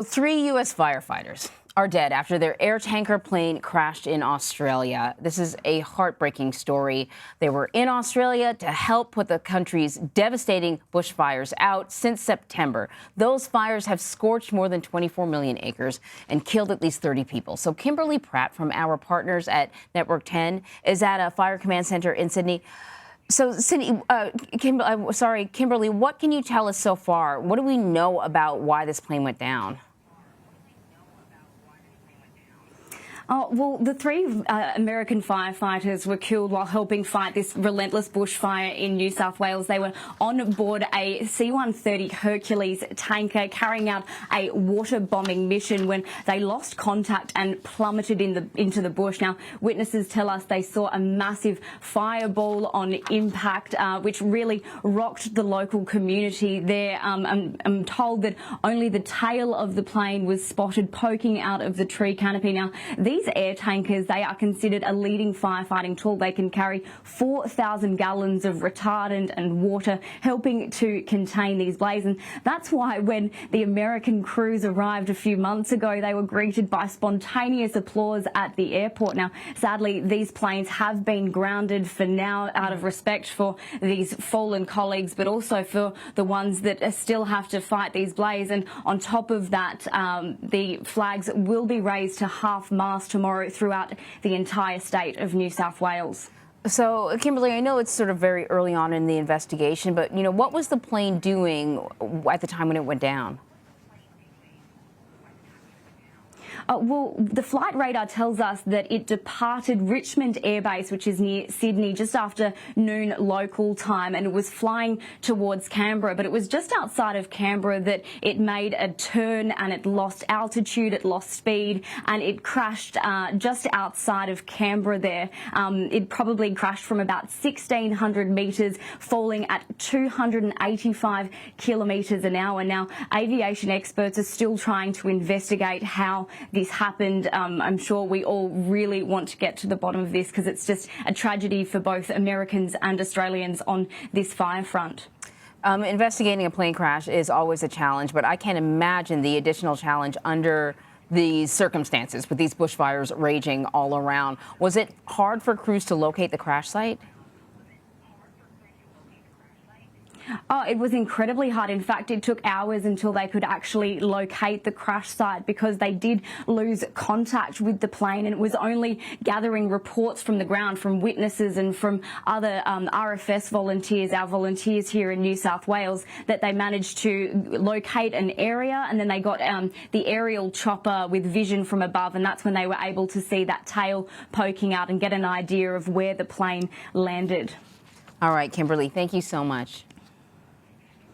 Three U.S. firefighters are dead after their air tanker plane crashed in Australia. This is a heartbreaking story. They were in Australia to help put the country's devastating bushfires out since September. Those fires have scorched more than 24 million acres and killed at least 30 people. So Kimberly Pratt from our partners at Network 10 is at a fire command center in Sydney. So, Kimberly, what can you tell us so far? What do we know about why this plane went down? Oh, well, the three American firefighters were killed while helping fight this relentless bushfire in New South Wales. They were on board a C-130 Hercules tanker carrying out a water bombing mission when they lost contact and plummeted into the bush. Now, witnesses tell us they saw a massive fireball on impact, which really rocked the local community there. I'm told that only the tail of the plane was spotted poking out of the tree canopy. Now, these air tankers, they are considered a leading firefighting tool. They can carry 4,000 gallons of retardant and water, helping to contain these blazes. And that's why when the American crews arrived a few months ago, they were greeted by spontaneous applause at the airport. Now, sadly, these planes have been grounded for now out of respect for these fallen colleagues, but also for the ones that still have to fight these blazes. And on top of that, the flags will be raised to half-mast tomorrow throughout the entire state of New South Wales. So, Kimberly, I know it's sort of very early on in the investigation, but, you know, what was the plane doing at the time when it went down? Well, the flight radar tells us that it departed Richmond Air Base, which is near Sydney, just after noon local time, and it was flying towards Canberra. But it was just outside of Canberra that it made a turn and it lost altitude, it lost speed, and it crashed just outside of Canberra there. It probably crashed from about 1,600 metres, falling at 285 kilometres an hour. Now, aviation experts are still trying to investigate how this happened. I'm sure we all really want to get to the bottom of this because it's just a tragedy for both Americans and Australians on this fire front. Investigating a plane crash is always a challenge, but I can't imagine the additional challenge under these circumstances with these bushfires raging all around. Was it hard for crews to locate the crash site? Oh, it was incredibly hard. In fact, it took hours until they could actually locate the crash site because they did lose contact with the plane, and it was only gathering reports from the ground, from witnesses and from other RFS volunteers, our volunteers here in New South Wales, that they managed to locate an area, and then they got the aerial chopper with vision from above, and that's when they were able to see that tail poking out and get an idea of where the plane landed. All right, Kimberly, thank you so much.